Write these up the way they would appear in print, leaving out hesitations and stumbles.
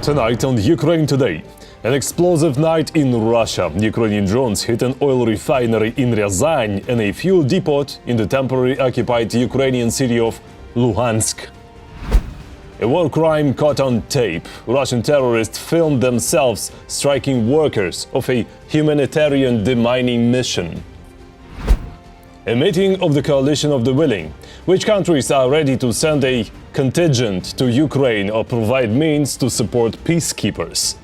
Tonight on Ukraine Today. An explosive night in Russia. Ukrainian drones hit an oil refinery in Ryazan and a fuel depot in the temporarily occupied Ukrainian city of Luhansk. A war crime caught on tape. Russian terrorists filmed themselves striking workers of a humanitarian demining mission. A meeting of the coalition of the willing. Which countries are ready to send a contingent to Ukraine or provide means to support peacekeepers?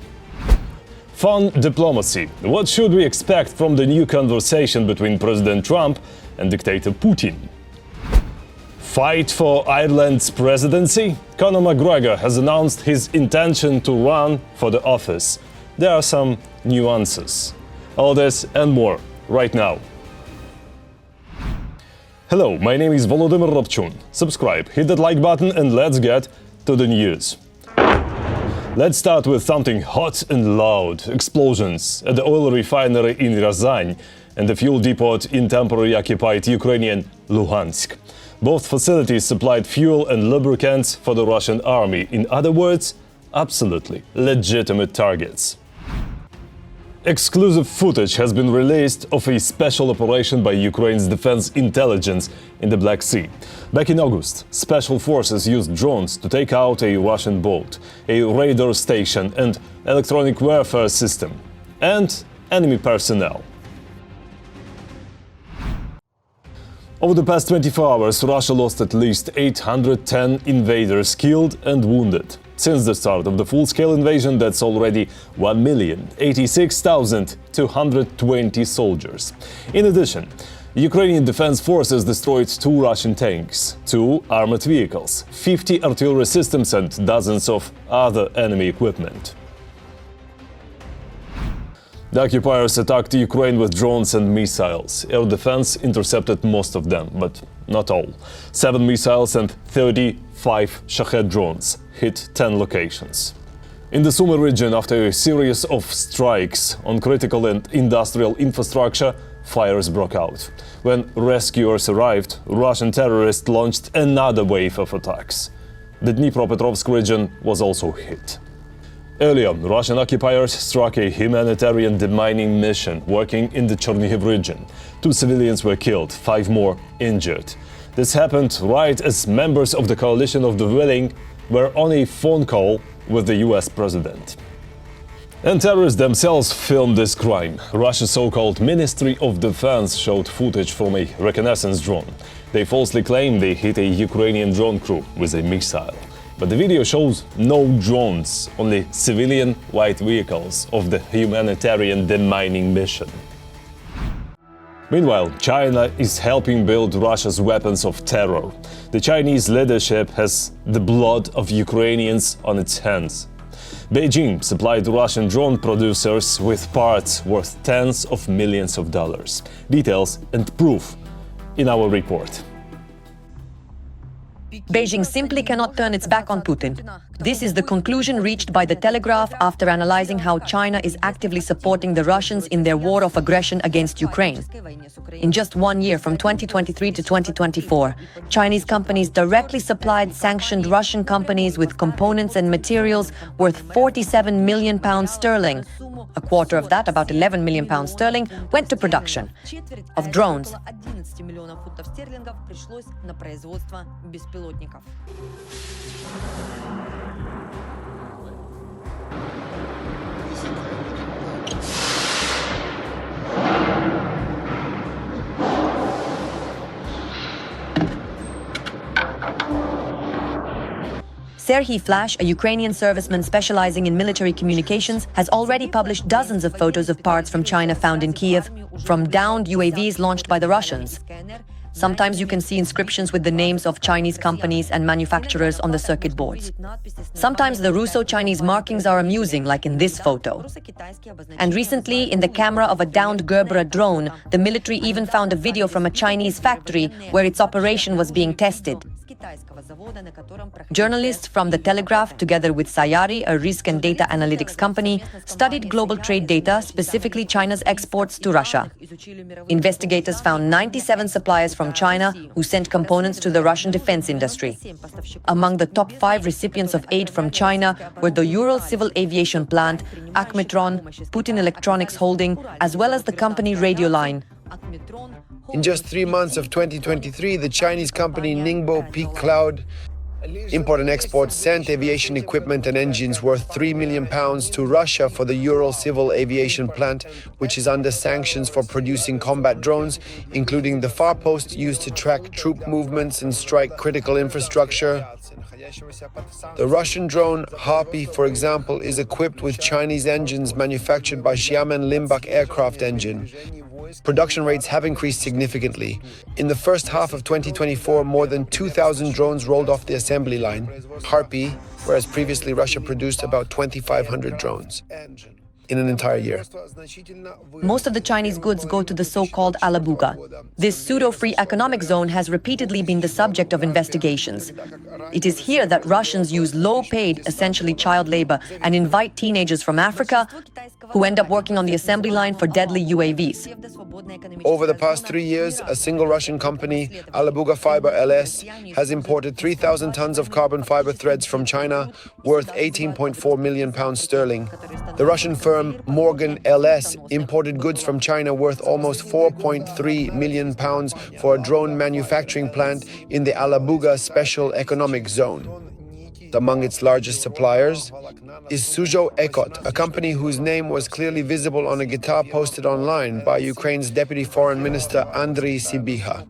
Fun diplomacy. What should we expect from the new conversation between President Trump and dictator Putin? Fight for Ireland's presidency? Conor McGregor has announced his intention to run for the office. There are some nuances. All this and more right now. Hello, my name is Volodymyr Robchun. Subscribe, hit that like button and let's get to the news. Let's start with something hot and loud. Explosions at the oil refinery in Ryazan and the fuel depot in temporarily occupied Ukrainian Luhansk. Both facilities supplied fuel and lubricants for the Russian army. In other words, absolutely legitimate targets. Exclusive footage has been released of a special operation by Ukraine's defense intelligence in the Black Sea. Back in August, special forces used drones to take out a Russian boat, a radar station and electronic warfare system, and enemy personnel. Over the past 24 hours, Russia lost at least 810 invaders killed and wounded. Since the start of the full-scale invasion, that's already 1,086,220 soldiers. In addition, Ukrainian defense forces destroyed 2 Russian tanks, 2 armored vehicles, 50 artillery systems and dozens of other enemy equipment. The occupiers attacked Ukraine with drones and missiles. Air defense intercepted most of them, but not all. 7 missiles and 35 Shahed drones hit 10 locations. In the Sumy region, after a series of strikes on critical and industrial infrastructure, fires broke out. When rescuers arrived, Russian terrorists launched another wave of attacks. The Dnipropetrovsk region was also hit. Earlier, Russian occupiers struck a humanitarian demining mission working in the Chernihiv region. 2 civilians were killed, 5 more injured. This happened right as members of the coalition of the willing were on a phone call with the US president. And terrorists themselves filmed this crime. Russia's so-called Ministry of Defense showed footage from a reconnaissance drone. They falsely claimed they hit a Ukrainian drone crew with a missile. But the video shows no drones, only civilian white vehicles of the humanitarian demining mission. Meanwhile, China is helping build Russia's weapons of terror. The Chinese leadership has the blood of Ukrainians on its hands. Beijing supplied Russian drone producers with parts worth tens of millions of dollars. Details and proof in our report. Beijing simply cannot turn its back on Putin. This is the conclusion reached by The Telegraph after analyzing how China is actively supporting the Russians in their war of aggression against Ukraine. In just 1 year, from 2023 to 2024, Chinese companies directly supplied sanctioned Russian companies with components and materials worth £47 million. A quarter of that, about £11 million, went to production of drones. Serhiy Flash, a Ukrainian serviceman specializing in military communications, has already published dozens of photos of parts from China found in Kiev, from downed UAVs launched by the Russians. Sometimes you can see inscriptions with the names of Chinese companies and manufacturers on the circuit boards. Sometimes the Russo-Chinese markings are amusing, like in this photo. And recently, in the camera of a downed Gerber drone, the military even found a video from a Chinese factory where its operation was being tested. Journalists from The Telegraph, together with Sayari, a risk and data analytics company, studied global trade data, specifically China's exports to Russia. Investigators found 97 suppliers from China who sent components to the Russian defense industry. Among the top 5 recipients of aid from China were the Ural Civil Aviation Plant, Akhmetron, Putin Electronics Holding, as well as the company Radioline. In just 3 months of 2023, the Chinese company Ningbo Peak Cloud Import and Export sent aviation equipment and engines worth £3 million to Russia for the Ural Civil Aviation Plant, which is under sanctions for producing combat drones, including the Farpost used to track troop movements and strike critical infrastructure. The Russian drone Harpy, for example, is equipped with Chinese engines manufactured by Xiamen Limbach Aircraft Engine. Production rates have increased significantly. In the first half of 2024, more than 2,000 drones rolled off the assembly line. Harpy, whereas previously Russia produced about 2,500 drones in an entire year. Most of the Chinese goods go to the so-called Alabuga. This pseudo-free economic zone has repeatedly been the subject of investigations. It is here that Russians use low-paid, essentially child labor, and invite teenagers from Africa who end up working on the assembly line for deadly UAVs. Over the past 3 years, a single Russian company, Alabuga Fiber LS, has imported 3,000 tons of carbon fiber threads from China, worth £18.4 million sterling. The Russian firm Morgan LS imported goods from China worth almost £4.3 million for a drone manufacturing plant in the Alabuga Special Economic Zone. Among its largest suppliers is Suzhou Ekot, a company whose name was clearly visible on a guitar posted online by Ukraine's Deputy Foreign Minister Andriy Sybiha.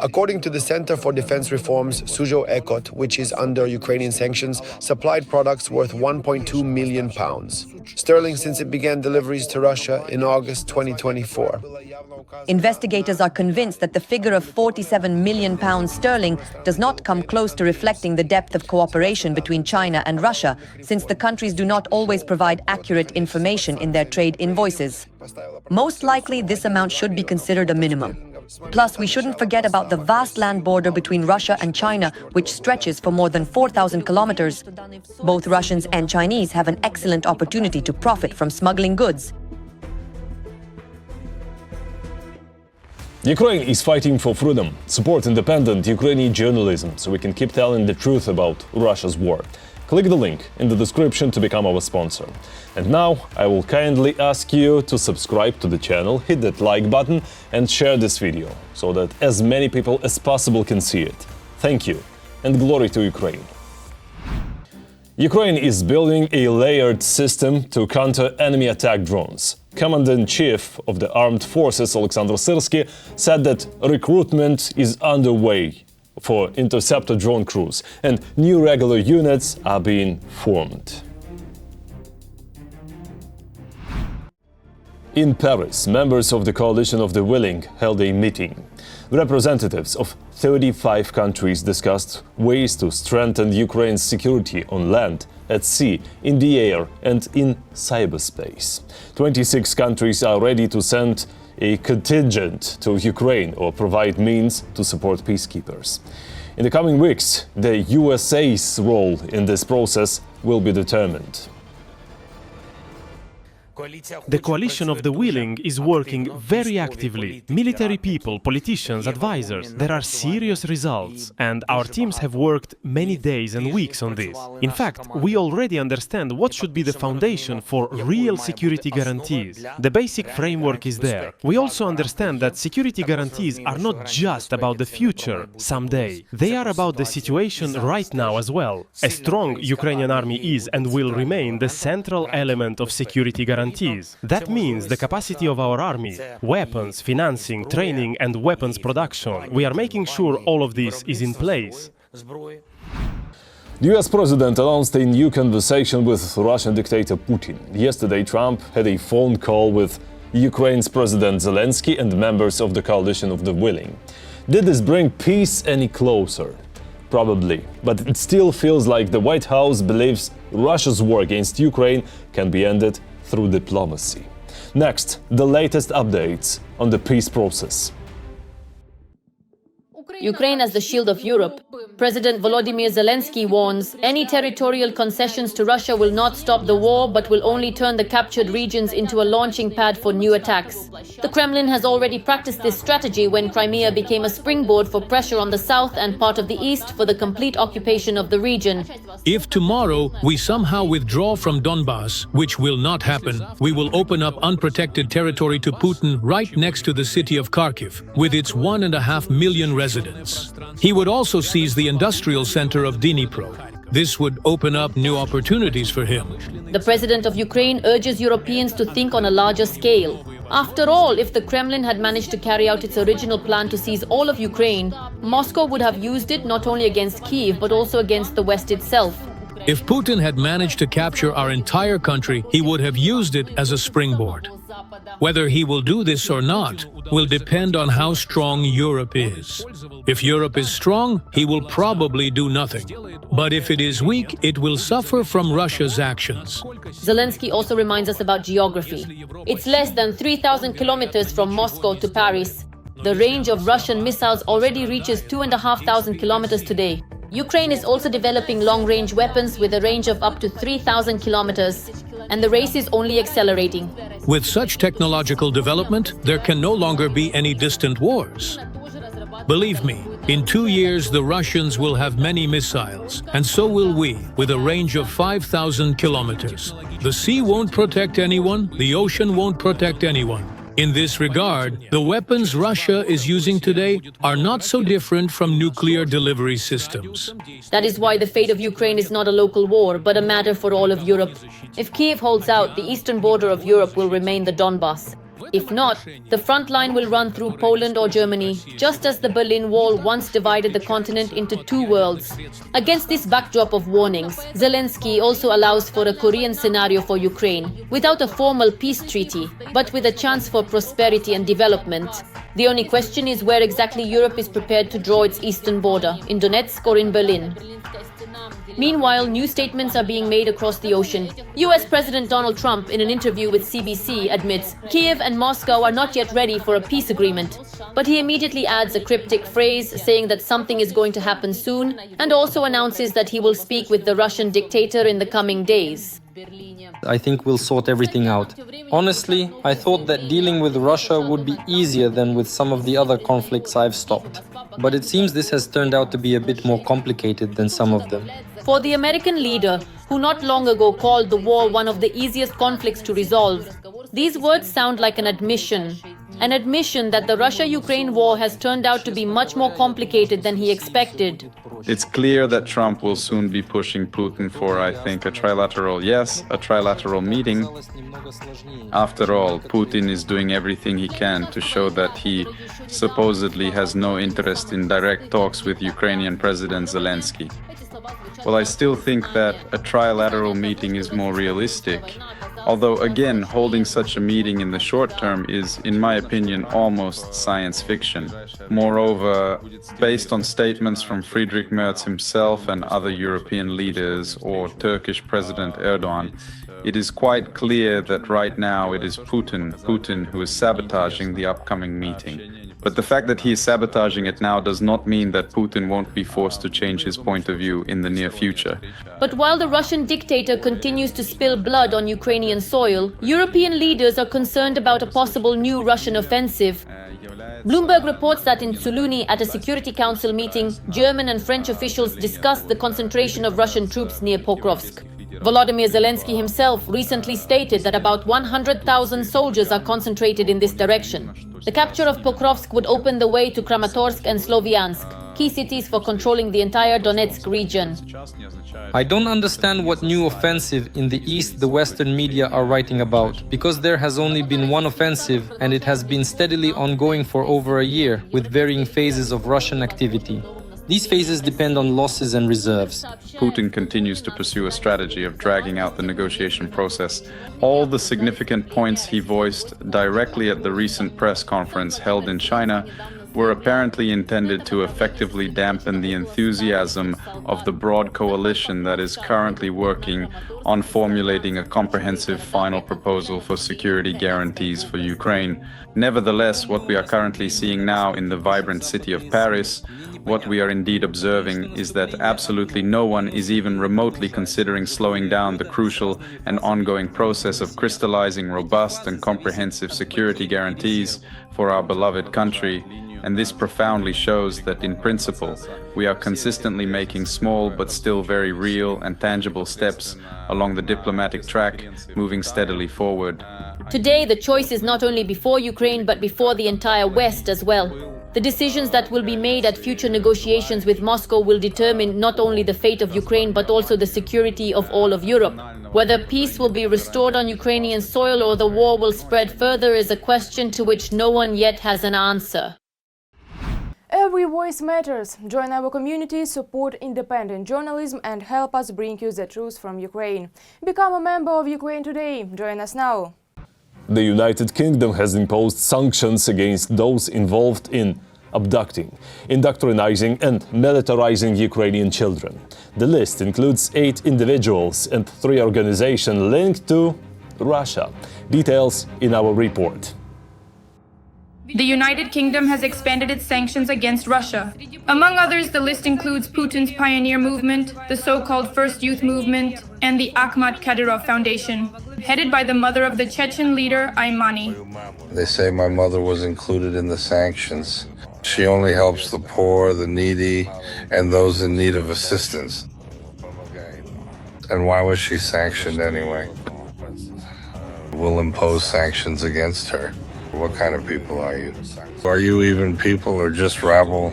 According to the Center for Defense Reforms, Suzhou Ekot, which is under Ukrainian sanctions, supplied products worth £1.2 million sterling since it began deliveries to Russia in August 2024. Investigators are convinced that the figure of £47 million sterling does not come close to reflecting the depth of cooperation between China and Russia, since the countries do not always provide accurate information in their trade invoices. Most likely, this amount should be considered a minimum. Plus, we shouldn't forget about the vast land border between Russia and China, which stretches for more than 4,000 kilometers. Both Russians and Chinese have an excellent opportunity to profit from smuggling goods. Ukraine is fighting for freedom. Support independent Ukrainian journalism so we can keep telling the truth about Russia's war. Click the link in the description to become our sponsor. And now I will kindly ask you to subscribe to the channel, hit that like button and share this video so that as many people as possible can see it. Thank you and glory to Ukraine. Ukraine is building a layered system to counter enemy attack drones. Commander-in-Chief of the Armed Forces Alexander Syrsky said that recruitment is underway for interceptor drone crews and new regular units are being formed. In Paris, members of the Coalition of the Willing held a meeting. Representatives of 35 countries discussed ways to strengthen Ukraine's security on land, at sea, in the air and in cyberspace. 26 countries are ready to send a contingent to Ukraine or provide means to support peacekeepers. In the coming weeks, the USA's role in this process will be determined. The coalition of the willing is working very actively. Military people, politicians, advisors. There are serious results, and our teams have worked many days and weeks on this. In fact, we already understand what should be the foundation for real security guarantees. The basic framework is there. We also understand that security guarantees are not just about the future, someday. They are about the situation right now as well. A strong Ukrainian army is and will remain the central element of security guarantees. That means the capacity of our army, weapons, financing, training and weapons production. We are making sure all of this is in place. The US president announced a new conversation with Russian dictator Putin. Yesterday, Trump had a phone call with Ukraine's President Zelensky and members of the Coalition of the Willing. Did this bring peace any closer? Probably, but it still feels like the White House believes Russia's war against Ukraine can be ended through diplomacy. Next, the latest updates on the peace process. Ukraine as the shield of Europe. President Volodymyr Zelensky warns any territorial concessions to Russia will not stop the war, but will only turn the captured regions into a launching pad for new attacks. The Kremlin has already practiced this strategy when Crimea became a springboard for pressure on the south and part of the east for the complete occupation of the region. If tomorrow we somehow withdraw from Donbas, which will not happen, we will open up unprotected territory to Putin right next to the city of Kharkiv, with its 1.5 million residents. He would also seize the industrial center of Dnipro. This would open up new opportunities for him. The president of Ukraine urges Europeans to think on a larger scale. After all, if the Kremlin had managed to carry out its original plan to seize all of Ukraine, Moscow would have used it not only against Kyiv but also against the West itself. If Putin had managed to capture our entire country, he would have used it as a springboard. Whether he will do this or not will depend on how strong Europe is. If Europe is strong, he will probably do nothing. But if it is weak, it will suffer from Russia's actions. Zelensky also reminds us about geography. It's less than 3,000 kilometers from Moscow to Paris. The range of Russian missiles already reaches 2,500 kilometers today. Ukraine is also developing long-range weapons with a range of up to 3,000 kilometers, and the race is only accelerating. With such technological development, there can no longer be any distant wars. Believe me, in 2 years the Russians will have many missiles, and so will we, with a range of 5,000 kilometers. The sea won't protect anyone, the ocean won't protect anyone. In this regard, the weapons Russia is using today are not so different from nuclear delivery systems. That is why the fate of Ukraine is not a local war, but a matter for all of Europe. If Kyiv holds out, the eastern border of Europe will remain the Donbas. If not, the front line will run through Poland or Germany, just as the Berlin Wall once divided the continent into two worlds. Against this backdrop of warnings, Zelensky also allows for a Korean scenario for Ukraine, without a formal peace treaty, but with a chance for prosperity and development. The only question is where exactly Europe is prepared to draw its eastern border, in Donetsk or in Berlin. Meanwhile, new statements are being made across the ocean. US President Donald Trump, in an interview with CBC, admits Kyiv and Moscow are not yet ready for a peace agreement. But he immediately adds a cryptic phrase saying that something is going to happen soon, and also announces that he will speak with the Russian dictator in the coming days. I think we'll sort everything out. Honestly, I thought that dealing with Russia would be easier than with some of the other conflicts I've stopped. But it seems this has turned out to be a bit more complicated than some of them. For the American leader, who not long ago called the war one of the easiest conflicts to resolve, these words sound like an admission that the Russia-Ukraine war has turned out to be much more complicated than he expected. It's clear that Trump will soon be pushing Putin for, I think, a trilateral meeting. After all, Putin is doing everything he can to show that he supposedly has no interest in direct talks with Ukrainian President Zelensky. Well, I still think that a trilateral meeting is more realistic. Although, again, holding such a meeting in the short term is, in my opinion, almost science fiction. Moreover, based on statements from Friedrich Merz himself and other European leaders or Turkish President Erdogan, it is quite clear that right now it is Putin who is sabotaging the upcoming meeting. But the fact that he is sabotaging it now does not mean that Putin won't be forced to change his point of view in the near future. But while the Russian dictator continues to spill blood on Ukrainian soil, European leaders are concerned about a possible new Russian offensive. Bloomberg reports that in Suluni, at a Security Council meeting, German and French officials discussed the concentration of Russian troops near Pokrovsk. Volodymyr Zelensky himself recently stated that about 100,000 soldiers are concentrated in this direction. The capture of Pokrovsk would open the way to Kramatorsk and Sloviansk, key cities for controlling the entire Donetsk region. I don't understand what new offensive in the east the Western media are writing about, because there has only been one offensive and it has been steadily ongoing for over a year with varying phases of Russian activity. These phases depend on losses and reserves. Putin continues to pursue a strategy of dragging out the negotiation process. All the significant points he voiced directly at the recent press conference held in China were apparently intended to effectively dampen the enthusiasm of the broad coalition that is currently working on formulating a comprehensive final proposal for security guarantees for Ukraine. Nevertheless, what we are currently seeing now in the vibrant city of Paris, what we are indeed observing is that absolutely no one is even remotely considering slowing down the crucial and ongoing process of crystallizing robust and comprehensive security guarantees for our beloved country. And this profoundly shows that, in principle, we are consistently making small but still very real and tangible steps along the diplomatic track, moving steadily forward. Today, the choice is not only before Ukraine, but before the entire West as well. The decisions that will be made at future negotiations with Moscow will determine not only the fate of Ukraine, but also the security of all of Europe. Whether peace will be restored on Ukrainian soil or the war will spread further is a question to which no one yet has an answer. Every voice matters. Join our community, support independent journalism and help us bring you the truth from Ukraine. Become a member of Ukraine Today. Join us now. The United Kingdom has imposed sanctions against those involved in abducting, indoctrinizing and militarizing Ukrainian children. The list includes 8 individuals and 3 organizations linked to Russia. Details in our report. The United Kingdom has expanded its sanctions against Russia. Among others, the list includes Putin's pioneer movement, the so-called First Youth Movement, and the Akhmat Kadyrov Foundation, headed by the mother of the Chechen leader, Aymani. They say my mother was included in the sanctions. She only helps the poor, the needy, and those in need of assistance. And why was she sanctioned anyway? We'll impose sanctions against her. What kind of people are you? Are you even people or just rabble?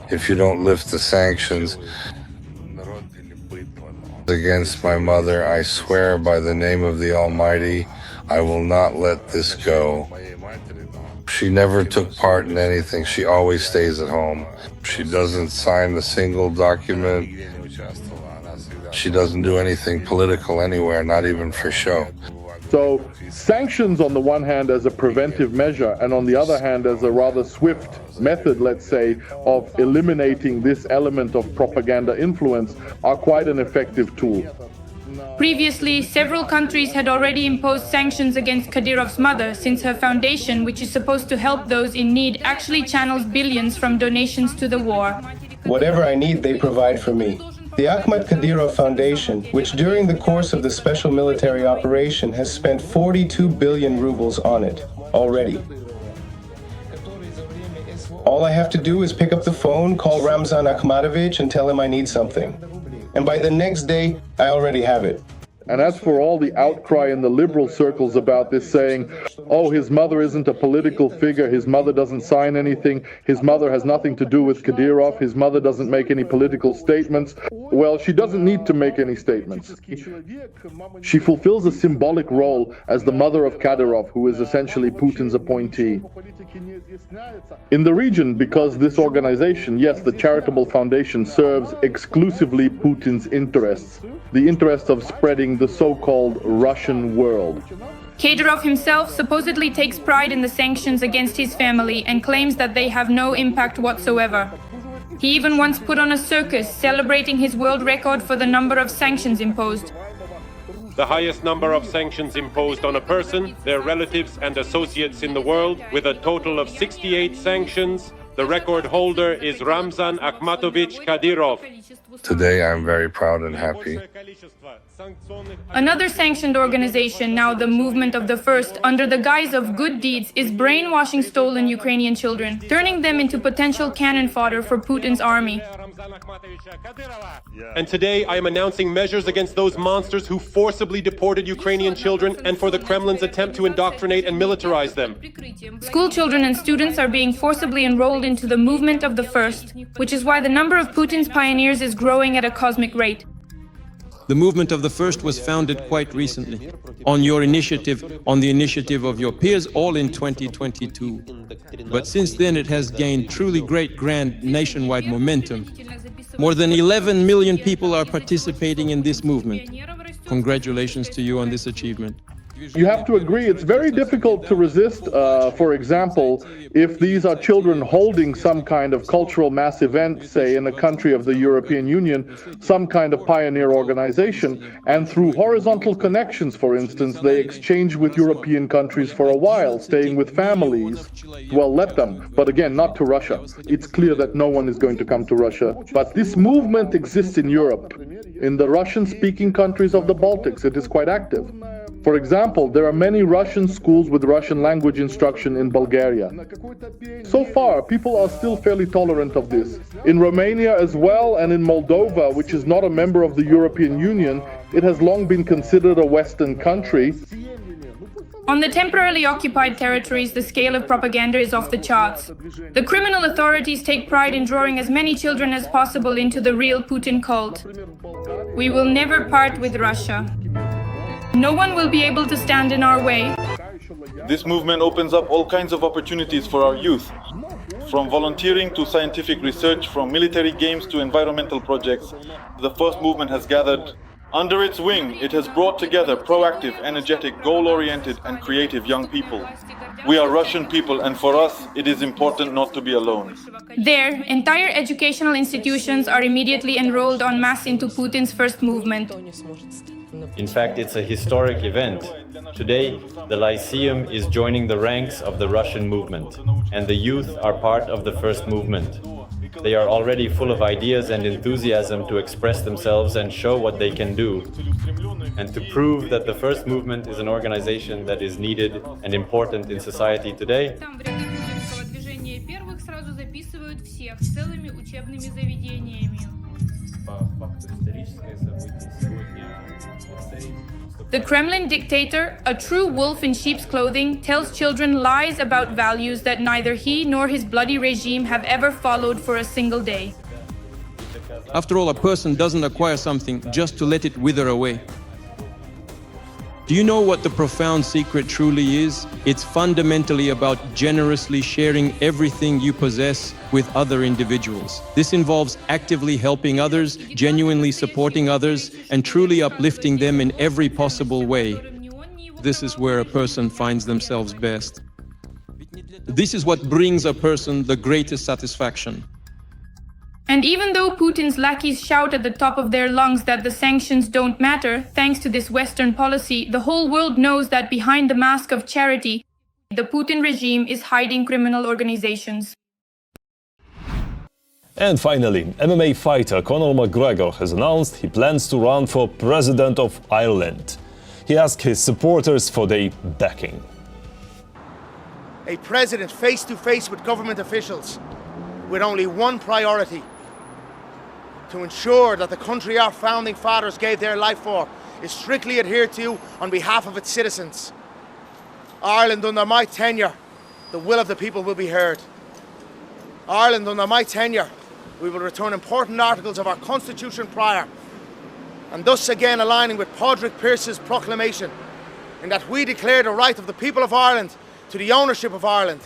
If you don't lift the sanctions against my mother, I swear by the name of the Almighty, I will not let this go. She never took part in anything. She always stays at home. She doesn't sign a single document. She doesn't do anything political anywhere, not even for show. So sanctions on the one hand as a preventive measure and on the other hand as a rather swift method, let's say, of eliminating this element of propaganda influence are quite an effective tool. Previously, several countries had already imposed sanctions against Kadyrov's mother, since her foundation, which is supposed to help those in need, actually channels billions from donations to the war. Whatever I need, they provide for me. The Akhmat Kadyrov Foundation, which during the course of the special military operation has spent 42 billion rubles on it already. All I have to do is pick up the phone, call Ramzan Akhmatovich and tell him I need something. And by the next day, I already have it. And as for all the outcry in the liberal circles about this, saying, oh, his mother isn't a political figure, his mother doesn't sign anything, his mother has nothing to do with Kadyrov, his mother doesn't make any political statements. Well, she doesn't need to make any statements. She fulfills a symbolic role as the mother of Kadyrov, who is essentially Putin's appointee. In the region, because this organization, yes, the charitable foundation, serves exclusively Putin's interests, the interest of spreading the so-called Russian world. Kadyrov himself supposedly takes pride in the sanctions against his family and claims that they have no impact whatsoever. He even once put on a circus celebrating his world record for the number of sanctions imposed. The highest number of sanctions imposed on a person, their relatives and associates in the world, with a total of 68 sanctions. The record holder is Ramzan Akhmatovich Kadyrov. Today I'm very proud and happy. Another sanctioned organization, now the Movement of the First, under the guise of good deeds, is brainwashing stolen Ukrainian children, turning them into potential cannon fodder for Putin's army. And today I am announcing measures against those monsters who forcibly deported Ukrainian children and for the Kremlin's attempt to indoctrinate and militarize them. School children and students are being forcibly enrolled into the Movement of the First, which is why the number of Putin's pioneers is growing at a cosmic rate. The Movement of the First was founded quite recently, on your initiative, on the initiative of your peers, all in 2022. But since then it has gained truly great, grand, nationwide momentum. More than 11 million people are participating in this movement. Congratulations to you on this achievement. You have to agree it's very difficult to resist, for example, if these are children holding some kind of cultural mass event, say in a country of the European Union, some kind of pioneer organization, and through horizontal connections, for instance, they exchange with European countries for a while, staying with families. Well, let them, but again, not to Russia. It's clear that no one is going to come to Russia. But this movement exists in Europe. In the Russian-speaking countries of the Baltics, it is quite active. For example, there are many Russian schools with Russian language instruction in Bulgaria. So far, people are still fairly tolerant of this. In Romania as well, and in Moldova, which is not a member of the European Union, it has long been considered a Western country. On the temporarily occupied territories, the scale of propaganda is off the charts. The criminal authorities take pride in drawing as many children as possible into the real Putin cult. We will never part with Russia. No one will be able to stand in our way. This movement opens up all kinds of opportunities for our youth. From volunteering to scientific research, from military games to environmental projects, the first movement has gathered. Under its wing, it has brought together proactive, energetic, goal-oriented and creative young people. We are Russian people, and for us, it is important not to be alone. There, entire educational institutions are immediately enrolled en masse into Putin's first movement. In fact, it's a historic event. Today, the Lyceum is joining the ranks of the Russian movement, and the youth are part of the first movement. They are already full of ideas and enthusiasm to express themselves and show what they can do, and to prove that the first movement is an organization that is needed and important in society today. The Kremlin dictator, a true wolf in sheep's clothing, tells children lies about values that neither he nor his bloody regime have ever followed for a single day. After all, a person doesn't acquire something just to let it wither away. Do you know what the profound secret truly is? It's fundamentally about generously sharing everything you possess with other individuals. This involves actively helping others, genuinely supporting others, and truly uplifting them in every possible way. This is where a person finds themselves best. This is what brings a person the greatest satisfaction. And even though Putin's lackeys shout at the top of their lungs that the sanctions don't matter, thanks to this Western policy, the whole world knows that behind the mask of charity, the Putin regime is hiding criminal organizations. And finally, MMA fighter Conor McGregor has announced he plans to run for President of Ireland. He asked his supporters for their backing. A president face-to-face with government officials with only one priority: to ensure that the country our founding fathers gave their life for is strictly adhered to on behalf of its citizens. Ireland, under my tenure, the will of the people will be heard. Ireland, under my tenure, we will return important articles of our constitution prior, and thus again aligning with Padraig Pearse's proclamation, in that we declare the right of the people of Ireland to the ownership of Ireland.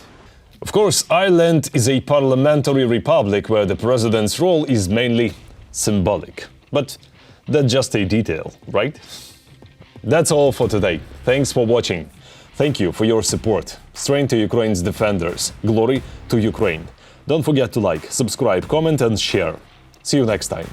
Of course, Ireland is a parliamentary republic where the president's role is mainly symbolic. But that's just a detail, right? That's all for today. Thanks for watching. Thank you for your support. Strength to Ukraine's defenders. Glory to Ukraine. Don't forget to like, subscribe, comment and share. See you next time.